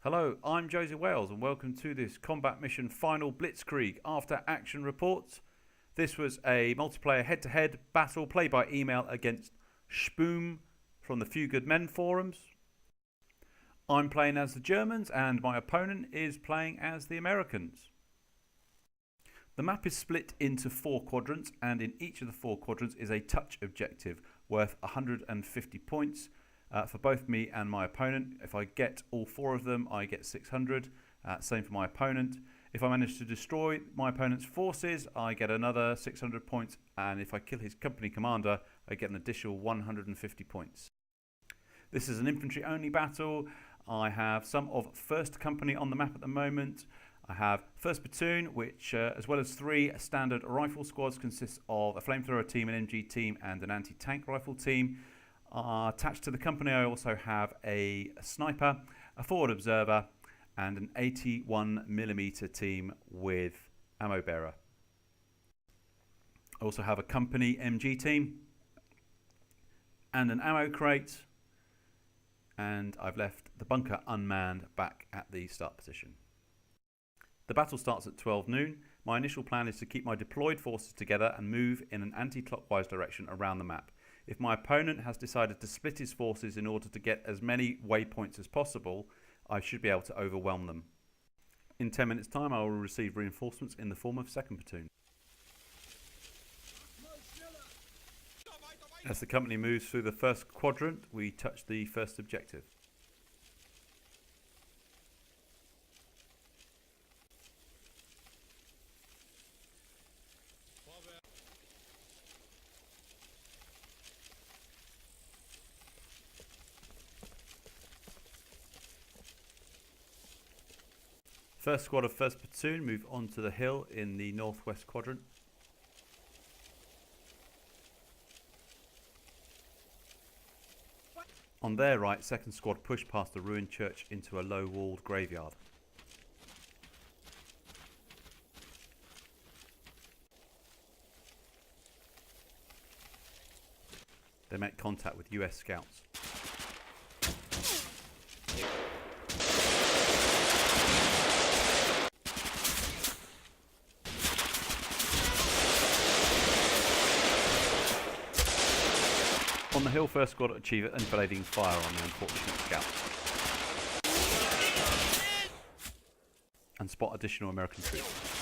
Hello, I'm Josie Wales and welcome to this combat mission final Blitzkrieg after action report. This was a multiplayer head-to-head battle played by email against Sspoom from the Few Good Men forums. I'm playing as the Germans and my opponent is playing as the Americans. The map is split into 4 quadrants and in each of the 4 quadrants is a touch objective worth 150 points. For both me and my opponent. If I get all 4 of them, I get 600. Same for my opponent. If I manage to destroy my opponent's forces, I get another 600 points. And if I kill his company commander, I get an additional 150 points. This is an infantry only battle. I have some of 1st Company on the map at the moment. I have 1st Platoon, which as well as 3 standard rifle squads consists of a flamethrower team, an MG team and an anti-tank rifle team. Attached to the company I also have a sniper, a forward observer and an 81mm team with ammo bearer. I also have a company MG team and an ammo crate, and I've left the bunker unmanned back at the start position. The battle starts at 12 noon. My initial plan is to keep my deployed forces together and move in an anti-clockwise direction around the map. If my opponent has decided to split his forces in order to get as many waypoints as possible, I should be able to overwhelm them. In 10 minutes time I will receive reinforcements in the form of 2nd Platoon. As the company moves through the 1st quadrant, we touch the 1st objective. First squad of 1st Platoon move onto the hill in the northwest quadrant. On their right, 2nd squad push past the ruined church into a low walled graveyard. They make contact with US scouts. On the hill, 1st squad achieve an enfiladating fire on the unfortunate scouts and spot additional American troops.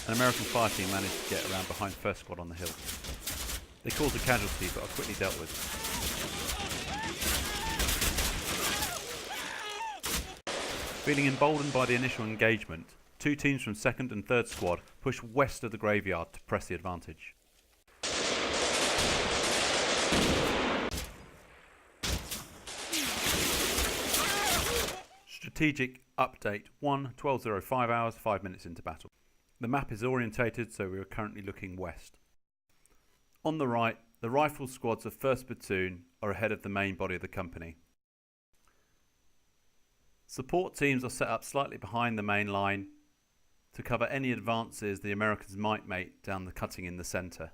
An American fire team managed to get around behind 1st squad on the hill. They caused a casualty but are quickly dealt with. Feeling emboldened by the initial engagement, 2 teams from 2nd and 3rd squad push west of the graveyard to press the advantage. Strategic update 1:12:05 hours, 5 minutes into battle. The map is orientated, so we are currently looking west. On the right, the rifle squads of 1st Platoon are ahead of the main body of the company. Support teams are set up slightly behind the main line to cover any advances the Americans might make down the cutting in the centre.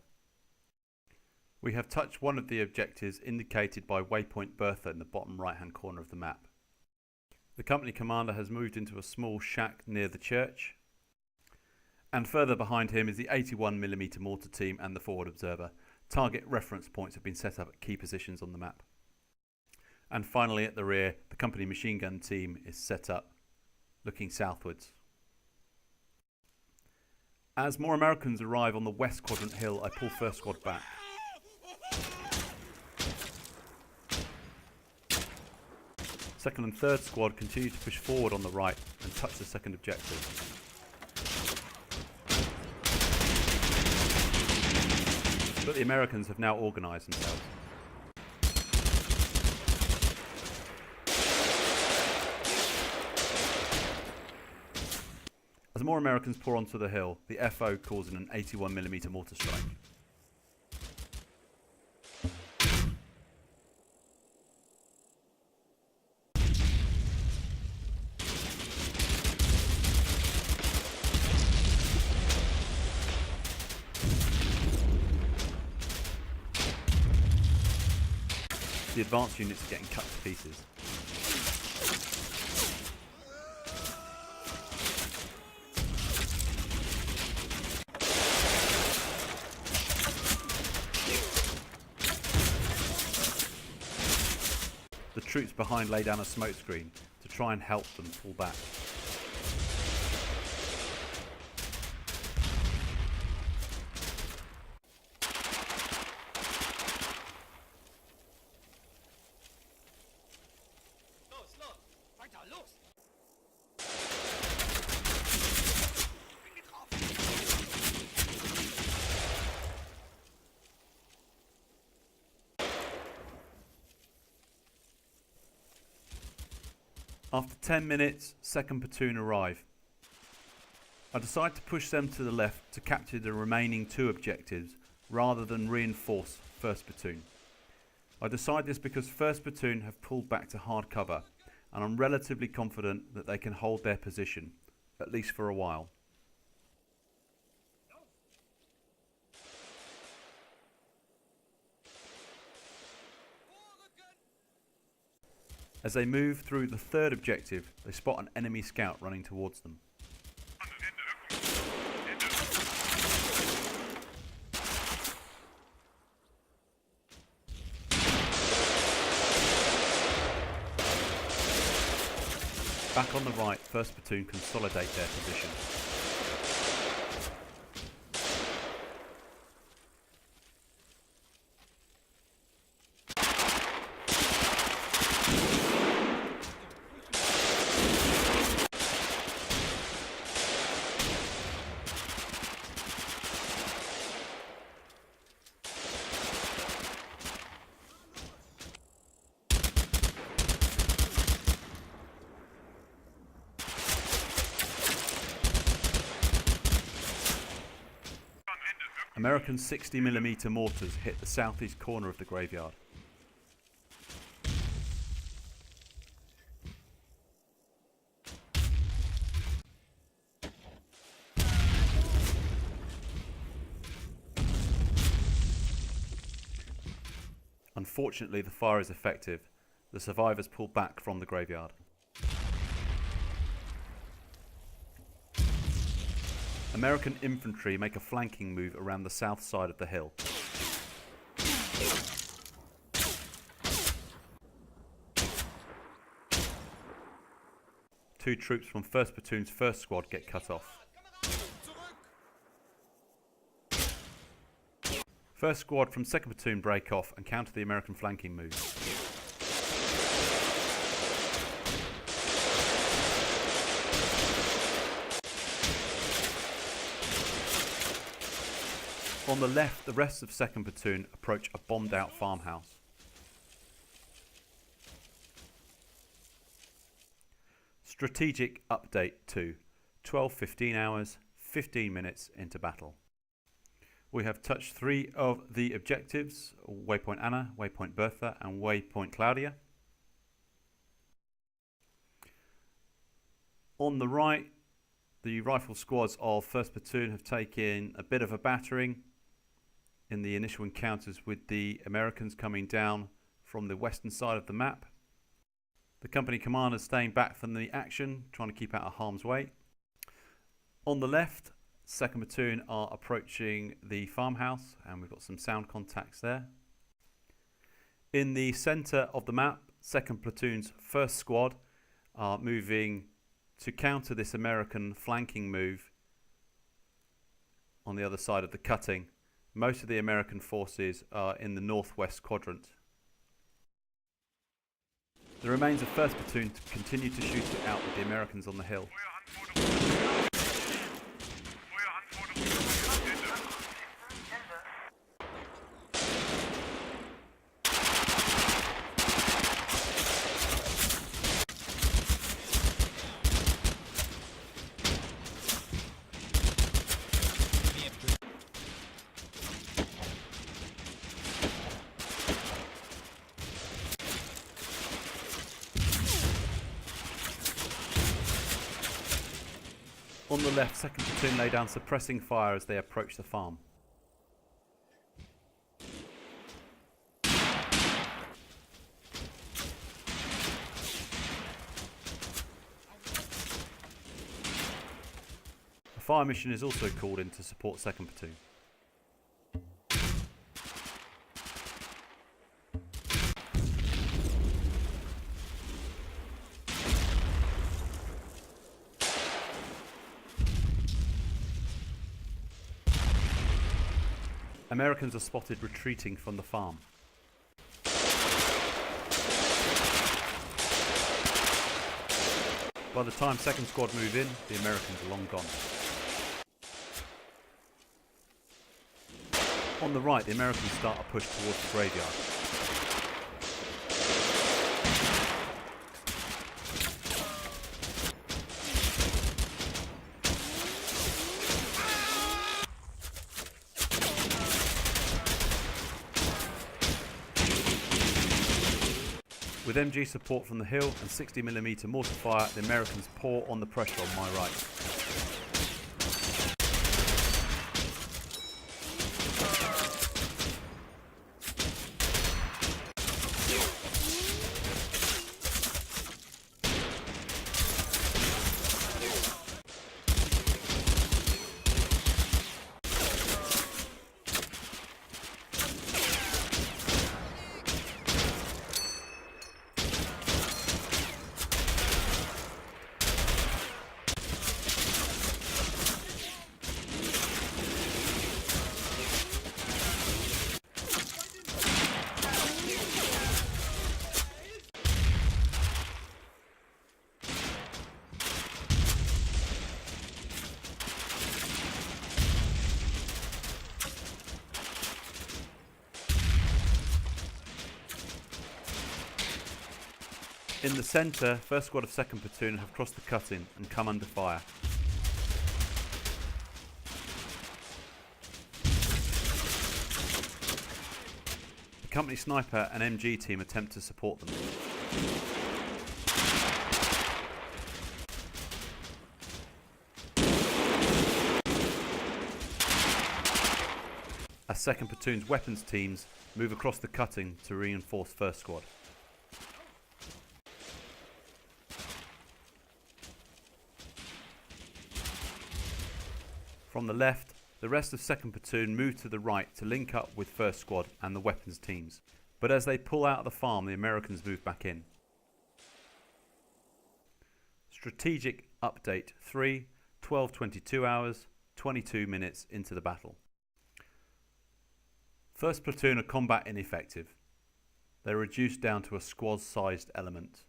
We have touched one of the objectives indicated by waypoint Bertha in the bottom right hand corner of the map. The company commander has moved into a small shack near the church. And further behind him is the 81mm mortar team and the forward observer. Target reference points have been set up at key positions on the map. And finally at the rear, the company machine gun team is set up, looking southwards. As more Americans arrive on the west quadrant hill, I pull 1st squad back. Second and 3rd squad continue to push forward on the right and touch the 2nd objective. But the Americans have now organised themselves. more Americans pour onto the hill, the FO causing an 81mm mortar strike. The advanced units are getting cut to pieces. The troops behind lay down a smoke screen to try and help them pull back. After 10 minutes, second platoon arrive. I decide to push them to the left to capture the remaining 2 objectives rather than reinforce first platoon. I decide this because first platoon have pulled back to hard cover and I'm relatively confident that they can hold their position, at least for a while. As they move through the third objective, they spot an enemy scout running towards them. Back on the right, first platoon consolidate their position. American 60mm mortars hit the southeast corner of the graveyard. Unfortunately, the fire is effective. The survivors pull back from the graveyard. American infantry make a flanking move around the south side of the hill. Two troops from 1st Platoon's 1st Squad get cut off. 1st Squad from 2nd Platoon break off and counter the American flanking move. On the left, the rest of 2nd Platoon approach a bombed out farmhouse. Strategic update 2. 12:15 hours, 15 minutes into battle. We have touched 3 of the objectives: Waypoint Anna, Waypoint Bertha and Waypoint Claudia. On the right, the rifle squads of 1st Platoon have taken a bit of a battering in the initial encounters with the Americans coming down from the western side of the map. The company commander is staying back from the action, trying to keep out of harm's way. On the left, 2nd Platoon are approaching the farmhouse and we've got some sound contacts there. In the centre of the map, 2nd Platoon's 1st Squad are moving to counter this American flanking move on the other side of the cutting. Most of the American forces are in the northwest quadrant. The remains of 1st Platoon to continue to shoot it out with the Americans on the hill. On the left, 2nd platoon lay down suppressing fire as they approach the farm. A fire mission is also called in to support 2nd platoon. Americans are spotted retreating from the farm. By the time 2nd squad move in, the Americans are long gone. On the right, the Americans start a push towards the graveyard. With MG support from the hill and 60mm mortar fire, the Americans pour on the pressure on my right. In the centre, 1st squad of 2nd platoon have crossed the cut-in and come under fire. The company sniper and MG team attempt to support them. As 2nd platoon's weapons teams move across the cut-in to reinforce 1st squad. From the left, the rest of 2nd platoon move to the right to link up with 1st squad and the weapons teams. But as they pull out of the farm, the Americans move back in. Strategic update 3, 12:22 hours, 22 minutes into the battle. 1st platoon are combat ineffective. They're reduced down to a squad-sized element.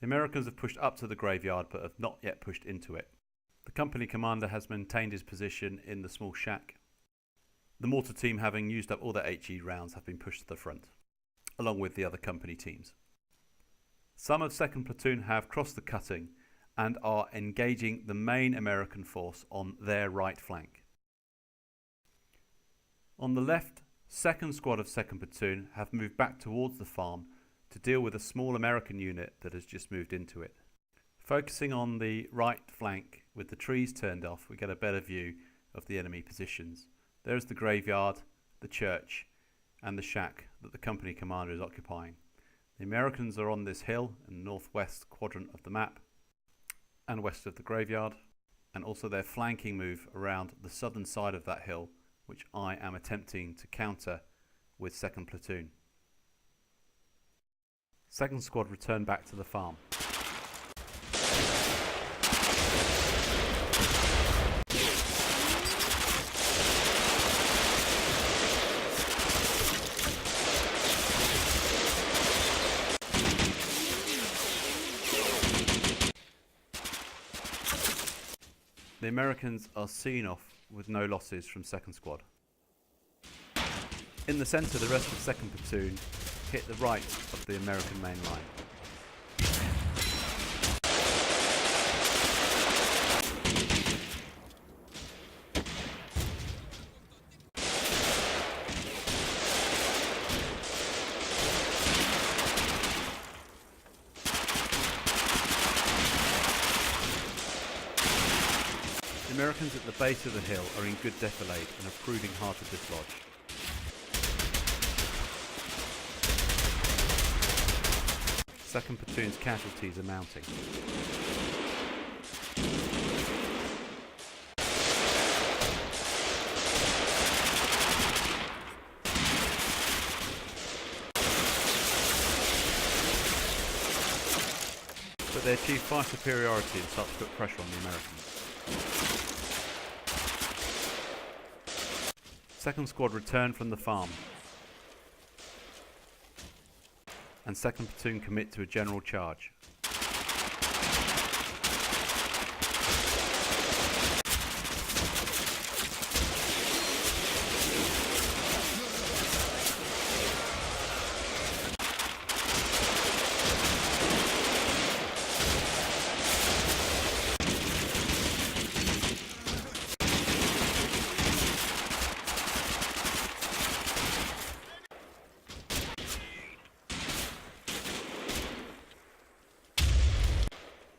The Americans have pushed up to the graveyard but have not yet pushed into it. The company commander has maintained his position in the small shack. The mortar team, having used up all their HE rounds, have been pushed to the front, along with the other company teams. Some of 2nd platoon have crossed the cutting and are engaging the main American force on their right flank. On the left, 2nd squad of 2nd platoon have moved back towards the farm to deal with a small American unit that has just moved into it. Focusing on the right flank with the trees turned off, we get a better view of the enemy positions. There's the graveyard, the church and the shack that the company commander is occupying. The Americans are on this hill in the northwest quadrant of the map and west of the graveyard, and also their flanking move around the southern side of that hill, which I am attempting to counter with 2nd platoon. 2nd squad return back to the farm. The Americans are seen off with no losses from 2nd squad. In the centre, the rest of 2nd platoon hit the right of the American main line. The Americans at the base of the hill are in good defilade and are proving hard to dislodge. Second platoon's casualties are mounting. But they achieve fire superiority and start to put pressure on the Americans. Second squad return from the farm, and second platoon commit to a general charge.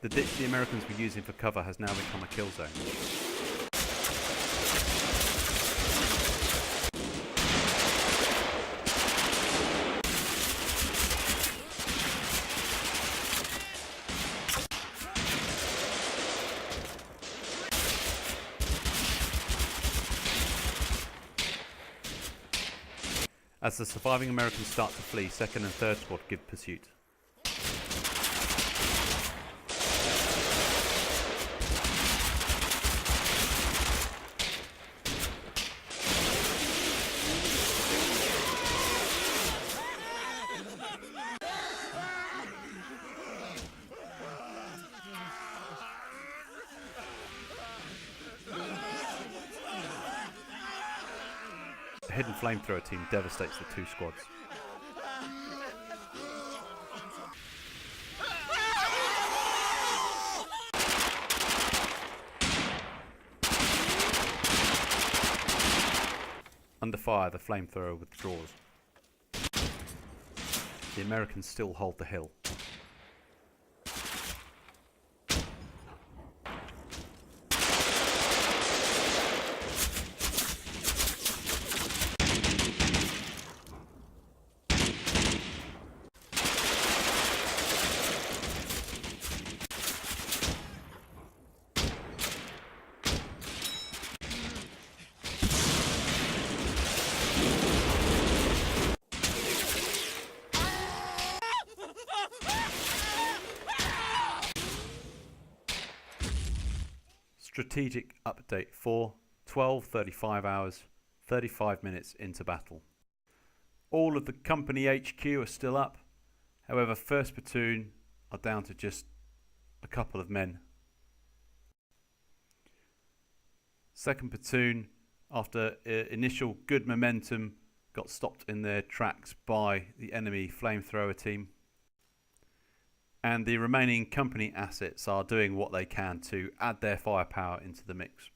The ditch the Americans were using for cover has now become a kill zone. As the surviving Americans start to flee, second and third squad give pursuit. The hidden flamethrower team devastates the two squads. Under fire, the flamethrower withdraws. The Americans still hold the hill. Strategic update 4, 12:35 hours, 35 minutes into battle. All of the company HQ are still up. However, 1st platoon are down to just a couple of men. 2nd platoon, after initial good momentum, got stopped in their tracks by the enemy flamethrower team. And the remaining company assets are doing what they can to add their firepower into the mix.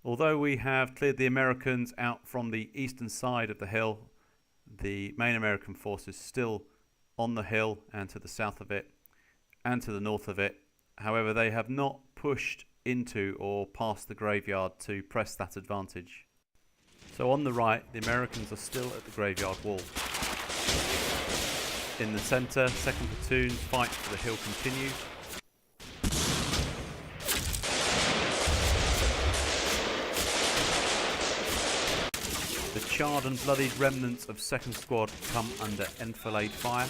Although we have cleared the Americans out from the eastern side of the hill, the main American force is still on the hill and to the south of it and to the north of it. However, they have not pushed into or past the graveyard to press that advantage. So on the right, the Americans are still at the graveyard wall. In the centre, 2nd platoon's fight for the hill continues. The charred and bloodied remnants of 2nd squad come under enfilade fire.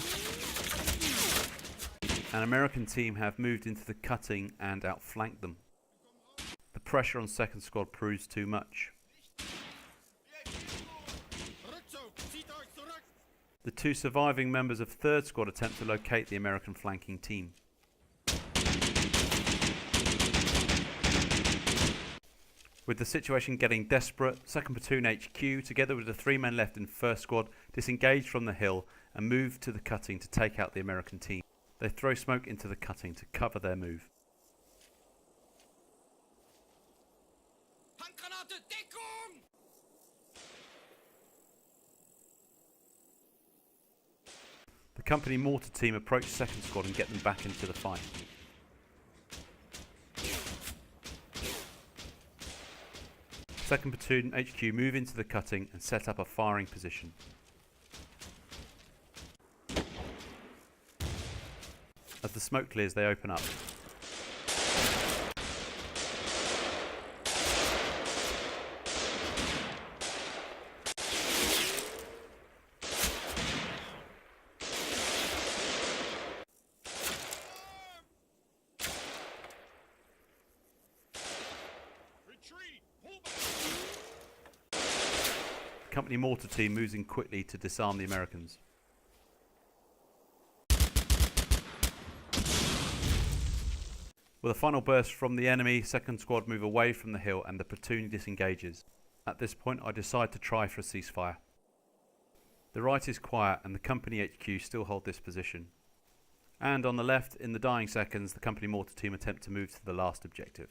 An American team have moved into the cutting and outflanked them. The pressure on 2nd squad proves too much. The two surviving members of 3rd squad attempt to locate the American flanking team. With the situation getting desperate, 2nd platoon HQ, together with the 3 men left in 1st squad, disengage from the hill and move to the cutting to take out the American team. They throw smoke into the cutting to cover their move. The company mortar team approach 2nd squad and get them back into the fight. 2nd Platoon HQ move into the cutting and set up a firing position. As the smoke clears, they open up. The company mortar team moves in quickly to disarm the Americans. With a final burst from the enemy, 2nd Squad move away from the hill and the platoon disengages. At this point, I decide to try for a ceasefire. The right is quiet and the company HQ still hold this position. And on the left, in the dying seconds, the company mortar team attempt to move to the last objective.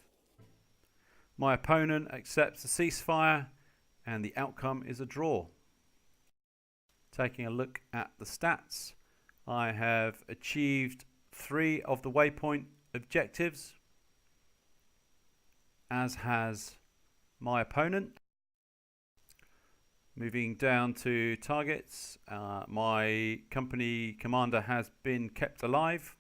My opponent accepts a ceasefire and the outcome is a draw. Taking a look at the stats, I have achieved 3 of the waypoint objectives, as has my opponent. Moving down to targets, my company commander has been kept alive.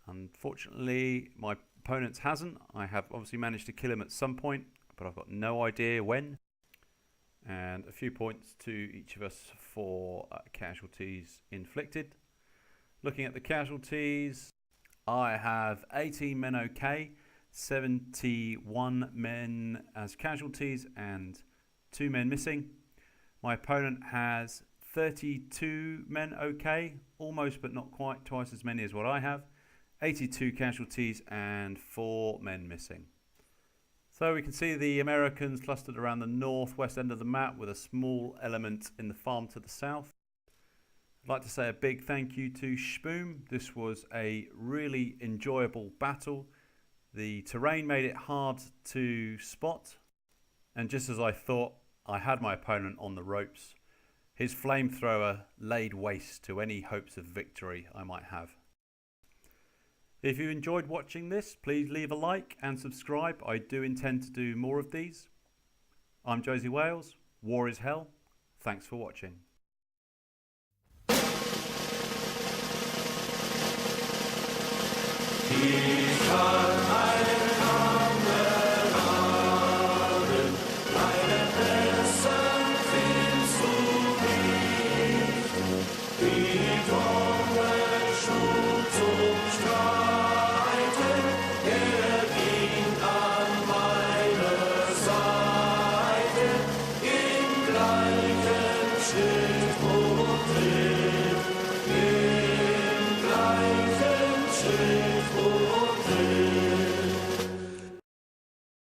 Unfortunately, my opponent's hasn't. I have obviously managed to kill him at some point, but I've got no idea when. And a few points to each of us for casualties inflicted. Looking at the casualties, I have 18 men OK, 71 men as casualties and 2 men missing. My opponent has 32 men OK, almost but not quite twice as many as what I have, 82 casualties and 4 men missing. So we can see the Americans clustered around the northwest end of the map with a small element in the farm to the south. I'd like to say a big thank you to Sspoom. This was a really enjoyable battle. The terrain made it hard to spot, and just as I thought, I had my opponent on the ropes. His flamethrower laid waste to any hopes of victory I might have. If you enjoyed watching this, please leave a like and subscribe. I do intend to do more of these. I'm Josie Wales. War is hell. Thanks for watching. Here